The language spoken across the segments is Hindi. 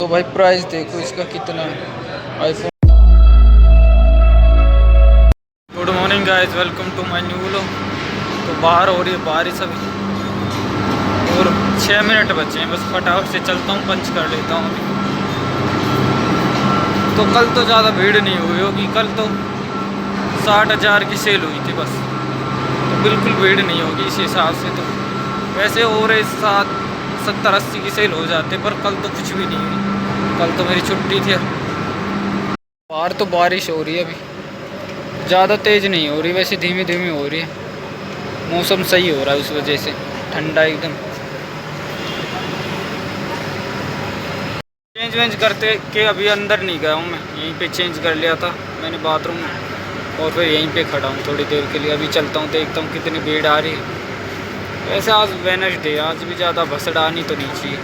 तो भाई प्राइस देखो इसका कितना है iPhone. Good morning guys, welcome to my new vlog. तो बाहर हो रही है बारिश अभी और 6 मिनट बचे हैं, बस फटाफट से चलता हूँ, पंच कर लेता हूँ अभी। तो कल तो ज़्यादा भीड़ नहीं हुई होगी, कल तो 60,000 की सेल हुई थी बस, तो बिल्कुल भीड़ नहीं होगी इस हिसाब से। तो वैसे और 70-80 की सेल हो जाते, पर कल तो कुछ भी नहीं हुई, कल तो मेरी छुट्टी थी। बाहर तो बारिश हो रही है अभी, ज़्यादा तेज़ नहीं हो रही, वैसे धीमी धीमी हो रही है। मौसम सही हो रहा है उस वजह से, ठंडा एकदम। चेंज वेंज करते के अभी अंदर नहीं गया हूँ मैं, यहीं पे चेंज कर लिया था मैंने बाथरूम में, और फिर यहीं पे खड़ा हूँ थोड़ी देर के लिए। अभी चलता हूँ, देखता हूँ कितनी भीड़ आ रही है। वैसे आज वेडनेसडे, आज भी ज़्यादा भसड़ आनी तो नहीं चाहिए,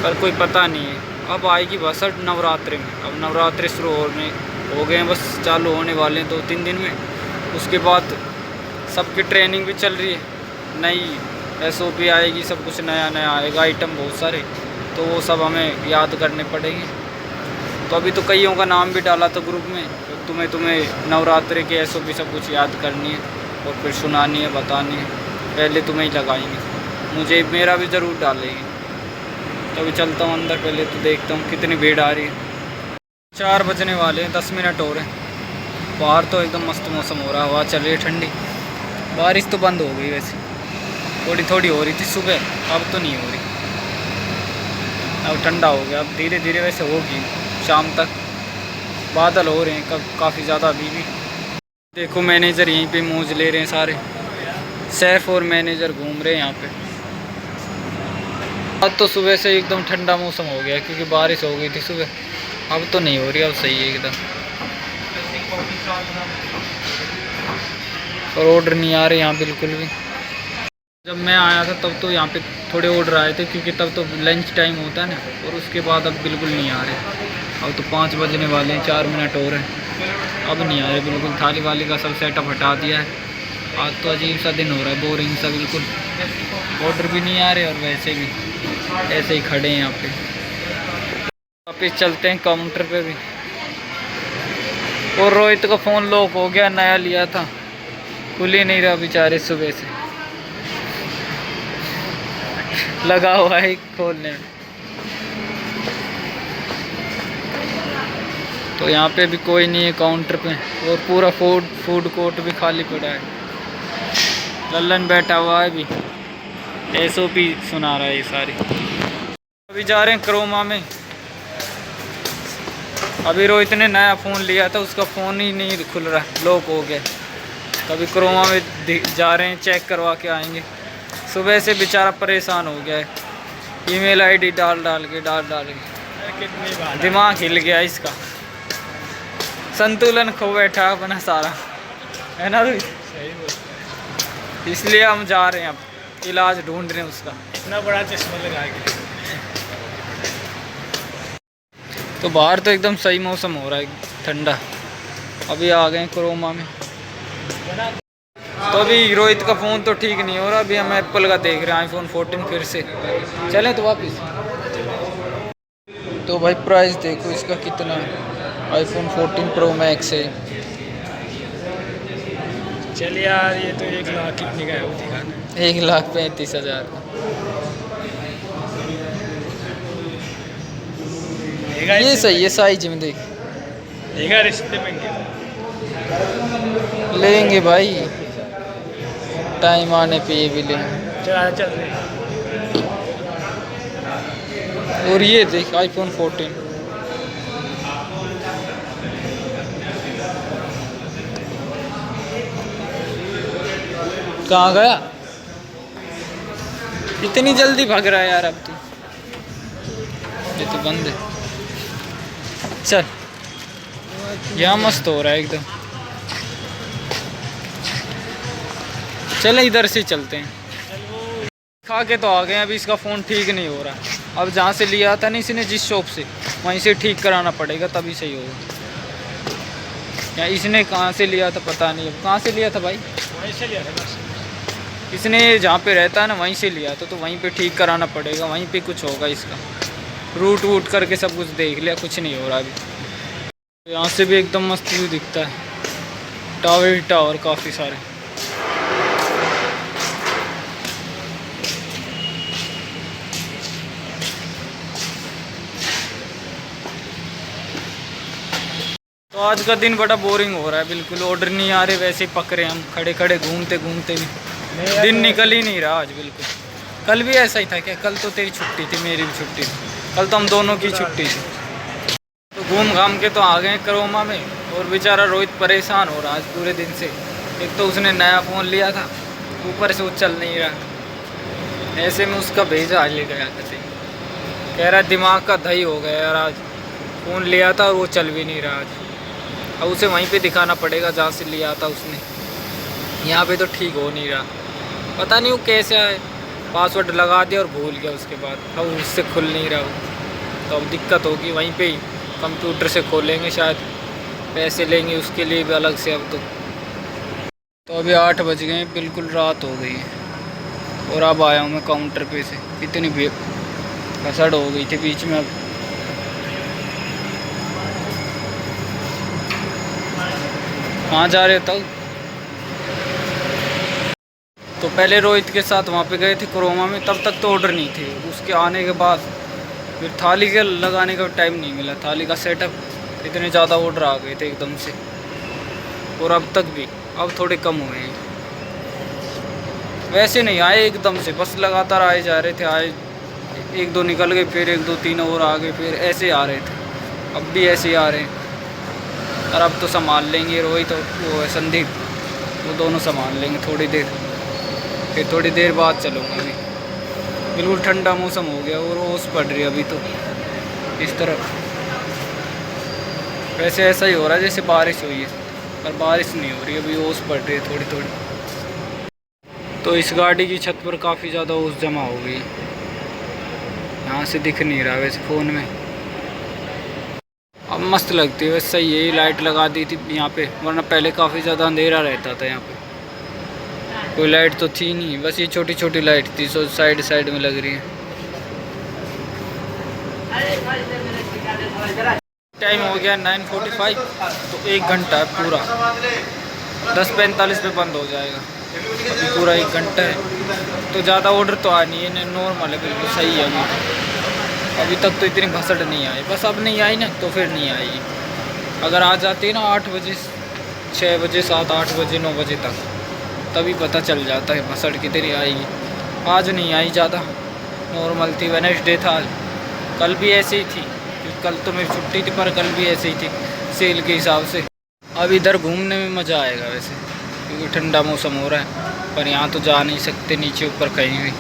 पर कोई पता नहीं है। अब आएगी भसड़ नवरात्रि में, अब नवरात्रि शुरू हो गए हैं, बस चालू होने वाले हैं 2-3 दिन में। उसके बाद सबकी ट्रेनिंग भी चल रही है, नई SOP आएगी, सब कुछ नया नया आएगा, आइटम बहुत सारे, तो वो सब हमें याद करने पड़ेंगे। तो अभी तो कईयों का नाम भी डाला था ग्रुप में, तो तुम्हें नवरात्रि के SOP सब कुछ याद करनी है और फिर सुनानी है, बतानी है। पहले तुम्हें ही लगाएंगे, मुझे मेरा भी ज़रूर डालेंगे। तो अभी चलता हूँ अंदर, पहले तो देखता हूँ कितनी भीड़ आ रही है। 4 बजने वाले हैं, 10 मिनट हो रहे हैं। बाहर तो एकदम मस्त मौसम हो रहा है, हवा चल रही है ठंडी। बारिश तो बंद हो गई, वैसे थोड़ी थोड़ी हो रही थी सुबह, अब तो नहीं हो रही, अब ठंडा हो गया। अब धीरे धीरे वैसे होगी शाम तक। बादल हो रहे हैं कब काफ़ी ज़्यादा अभी भी। देखो मैनेजर यहीं पे मौज ले रहे हैं सारे, सैफ और मैनेजर घूम रहे हैं यहाँ पे। आज तो सुबह से एकदम ठंडा मौसम हो गया, क्योंकि बारिश हो गई थी सुबह, अब तो नहीं हो रही, अब सही है एकदम। और ऑर्डर नहीं आ रहे यहाँ बिल्कुल भी। जब मैं आया था तब तो यहाँ पे थोड़े ऑर्डर आए थे, क्योंकि तब तो लंच टाइम होता है ना, और उसके बाद अब बिल्कुल नहीं आ रहे। अब तो 5 बजने वाले हैं, 4 मिनट और हैं, अब नहीं आ रहे बिल्कुल। थाली वाली का सब सेटअप हटा दिया है। आज तो अजीब सा दिन हो रहा है, बोरिंग सा बिल्कुल। ऑर्डर भी नहीं आ रहे और वैसे भी ऐसे ही खड़े हैं यहाँ पे। वापिस चलते हैं काउंटर पे भी। और रोहित का फ़ोन लॉक हो गया, नया लिया था, खुल ही नहीं रहा बेचारे सुबह से, लगा हुआ है खोलने में। तो यहाँ पे भी कोई नहीं है काउंटर पे, और पूरा फूड कोर्ट भी खाली पड़ा है। लल्लन बैठा हुआ है, भी SOP सुना रहा है ये सारी। अभी जा रहे हैं क्रोमा में। अभी रोहित ने नया फ़ोन लिया था, उसका फ़ोन ही नहीं खुल रहा, लॉक हो गया। कभी क्रोमा में जा रहे हैं, चेक करवा के आएंगे। सुबह से बेचारा परेशान हो गया है, ईमेल ID डाल के दिमाग हिल गया इसका, संतुलन खो बैठा अपना सारा, है ना रोहित? इसलिए हम जा रहे हैं, अब इलाज ढूंढ रहे हैं उसका। इतना बड़ा चश्मा लगा के। तो बाहर तो एकदम सही मौसम हो रहा है, ठंडा। अभी आ गए क्रोमा में। तो अभी रोहित का फ़ोन तो ठीक नहीं हो रहा, अभी हम एप्पल का देख रहे हैं, iPhone 14 फिर से। चलें तो वापस। तो भाई प्राइस देखो इसका कितना है, iPhone 14 Pro Max है। चल यार, ये तो 1 लाख कितने का है वो दिखाना। 1,35,000 ये सही है, साइज में देख। देगा रिश्ते महंगे लेंगे भाई, टाइम आने पे ये भी लेंगे। चल। और ये देख iPhone 14, कहाँ गया? इतनी जल्दी भाग रहा है यार अब तू, ये तो बंद है। चल, यहाँ मस्त हो रहा है एकदम। चले इधर से चलते हैं। खा के तो आ गए, अभी इसका फ़ोन ठीक नहीं हो रहा। अब जहाँ से लिया था ना इसने, जिस शॉप से, वहीं से ठीक कराना पड़ेगा, तभी सही होगा। या इसने कहाँ से लिया था पता नहीं, अब कहाँ से लिया था भाई? वहीं से लिया था बस। इसने जहाँ पे रहता है ना, वहीं से लिया था, तो वहीं पे ठीक कराना पड़ेगा, वहीं पे कुछ होगा इसका। रूट वूट करके सब कुछ देख लिया, कुछ नहीं हो रहा अभी। यहाँ से भी एकदम मस्त व्यू दिखता है, टावर ही टावर काफ़ी सारे। तो आज का दिन बड़ा बोरिंग हो रहा है, बिल्कुल ऑर्डर नहीं आ रहे, वैसे ही पक रहे हैं हम खड़े खड़े घूमते घूमते भी। दिन निकल ही नहीं रहा आज बिल्कुल। कल भी ऐसा ही था क्या? कल तो तेरी छुट्टी थी, मेरी भी छुट्टी थी, कल तो हम दोनों की छुट्टी थी। तो घूम घाम के तो आ गए करोमा में, और बेचारा रोहित परेशान हो रहा आज पूरे दिन से। एक तो उसने नया फ़ोन लिया था, ऊपर से वो चल नहीं रहा। ऐसे में उसका भेजा ले गया कैसे, कह रहा दिमाग का दही हो गया यार, आज फ़ोन लिया था और वो चल भी नहीं रहा आज। अब उसे वहीं पे दिखाना पड़ेगा जहाँ से लिया था उसने, यहाँ पे तो ठीक हो नहीं रहा। पता नहीं वो कैसे आए, पासवर्ड लगा दिया और भूल गया उसके बाद, अब उससे खुल नहीं रहा वो। तो अब दिक्कत होगी, वहीं पे ही कंप्यूटर से खोलेंगे शायद, पैसे लेंगे उसके लिए भी अलग से अब तो अभी 8 बज गए, बिल्कुल रात हो गई है और अब आया हूँ मैं काउंटर पे से। इतनी भीड़ फसड़ हो गई थी बीच में। अब कहाँ जा रहे थे? तो पहले रोहित के साथ वहाँ पे गए थे क्रोमा में, तब तक तो ऑर्डर नहीं थे। उसके आने के बाद फिर थाली के लगाने का टाइम नहीं मिला, थाली का सेटअप, इतने ज़्यादा ऑर्डर आ गए थे एकदम से। और अब तक भी, अब थोड़े कम हुए हैं, वैसे नहीं आए एकदम से, बस लगातार आए जा रहे थे। आए 1-2 निकल गए, फिर 1-2 3 और आ गए, फिर ऐसे आ रहे थे। अब भी ऐसे ही आ रहे हैं। और अब तो संभाल लेंगे रोहित और वो है संदीप, वो दोनों संभाल लेंगे थोड़ी देर, फिर थोड़ी देर बाद चलूँगा। अभी बिल्कुल ठंडा मौसम हो गया और ओस पड़ रही है अभी तो इस तरफ। वैसे ऐसा ही हो रहा है जैसे बारिश हुई है, पर बारिश नहीं हो रही, अभी ओस पड़ रही है थोड़ी थोड़ी। तो इस गाड़ी की छत पर काफ़ी ज़्यादा ओस जमा हो गई, यहाँ से दिख नहीं रहा वैसे फ़ोन में। अब मस्त लगती है वैसे, सही है, लाइट लगा दी थी यहाँ पे, वरना पहले काफ़ी ज़्यादा अंधेरा रहता था यहाँ पे, कोई लाइट तो थी नहीं, बस ये छोटी छोटी लाइट थी जो साइड साइड में लग रही है। टाइम हो गया 9:45, तो 1 घंटा है पूरा, 10:45 पे बंद हो जाएगा, अभी पूरा 1 घंटा है। तो ज़्यादा ऑर्डर तो आ नहीं है, नॉर्मल है, बिल्कुल सही है। अभी तक तो इतनी भसड़ नहीं आई, बस अब नहीं आई ना तो फिर नहीं आएगी। अगर आ जाती है ना 8 बजे, 6 बजे, 7, 8 बजे, 9 बजे तक, तभी पता चल जाता है भसड़ कितनी आएगी। आज नहीं आई ज़्यादा, नॉर्मल थी, वेडनेसडे था। कल भी ऐसे ही थी, क्योंकि कल तो मेरी छुट्टी थी, पर कल भी ऐसे ही थी सेल के हिसाब से। अब इधर घूमने में मज़ा आएगा वैसे, क्योंकि ठंडा मौसम हो रहा है, पर यहाँ तो जा नहीं सकते नीचे ऊपर कहीं भी।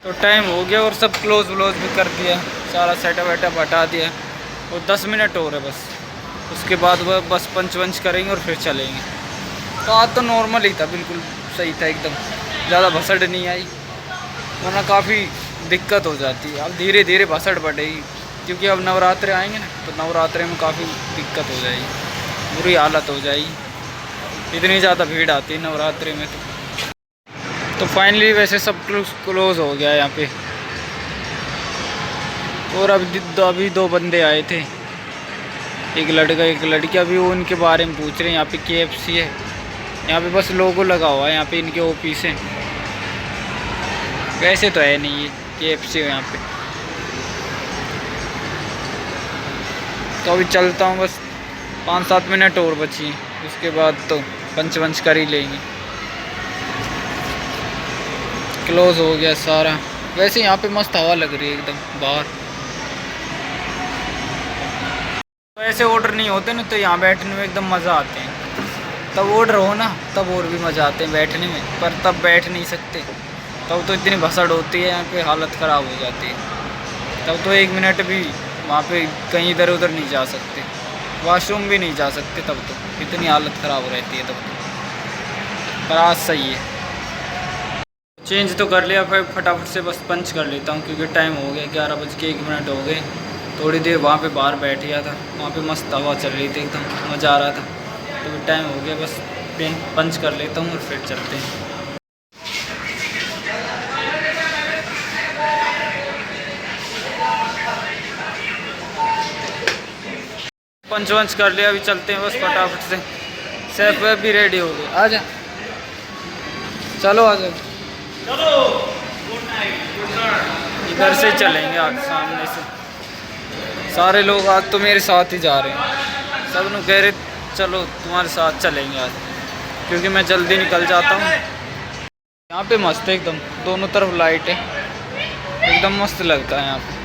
तो टाइम हो गया और सब क्लोज व्लोज भी कर दिया, सारा सेटअप वेटअप हटा दिया, और 10 मिनट हो रहे बस, उसके बाद वह बस पंच वंच करेंगे और फिर चलेंगे। तो आज तो नॉर्मल ही था, बिल्कुल सही था एकदम, ज़्यादा भसड़ नहीं आई, वरना काफ़ी दिक्कत हो जाती है। अब धीरे धीरे भसड़ बढ़ेगी, क्योंकि अब नवरात्रे आएंगे ना, तो नवरात्रे में काफ़ी दिक्कत हो जाएगी, बुरी हालत हो जाएगी, इतनी ज़्यादा भीड़ आती है नवरात्रे में। तो फाइनली वैसे सब क्लोज हो गया यहाँ पे। और अभी 2 बंदे आए थे, एक लड़का एक लड़की, अभी वो उनके बारे में पूछ रहे हैं। यहाँ पे KFC है, यहाँ पे बस लोगो लगा हुआ है, यहाँ पे इनके ऑफिस है, वैसे तो है नहीं ये KFC है यहाँ पे। तो अभी चलता हूँ, बस 5-7 मिनट और बची, उसके बाद तो पंच वंच कर ही लेंगे। क्लोज हो गया सारा। वैसे यहाँ पे मस्त हवा लग रही है एकदम बाहर। तो ऐसे ऑर्डर नहीं होते ना, तो यहाँ बैठने में एकदम मज़ा आते हैं। तब ऑर्डर हो ना, तब और भी मज़ा आते हैं बैठने में, पर तब बैठ नहीं सकते, तब तो इतनी भसड़ होती है यहाँ पे, हालत ख़राब हो जाती है। तब तो 1 मिनट भी वहाँ पे कहीं इधर उधर नहीं जा सकते, वॉशरूम भी नहीं जा सकते, तब तो इतनी हालत ख़राब रहती है तब तो। पर आज सही है, चेंज तो कर लिया, फिर फटाफट से बस पंच कर लेता हूँ, क्योंकि टाइम हो गया 11:01 हो गए। थोड़ी देर वहाँ पे बाहर बैठ गया था, वहाँ पे मस्त हवा चल रही थी, एकदम मज़ा आ रहा था। तो टाइम हो गया, बस पंच कर लेता हूँ और फिर चलते हैं। पंच वंच कर लिया, अभी चलते हैं बस फटाफट से। सैफ वैफ भी रेडी हो गए, आ जा, चलो आ जाओ। इधर से चलेंगे, आज सामने से सारे लोग आज तो मेरे साथ ही जा रहे हैं। सब लोग कह रहे चलो तुम्हारे साथ चलेंगे आज, क्योंकि मैं जल्दी निकल जाता हूँ। यहाँ पे मस्त है एकदम, दोनों तरफ लाइट है, एकदम मस्त लगता है यहाँ पे।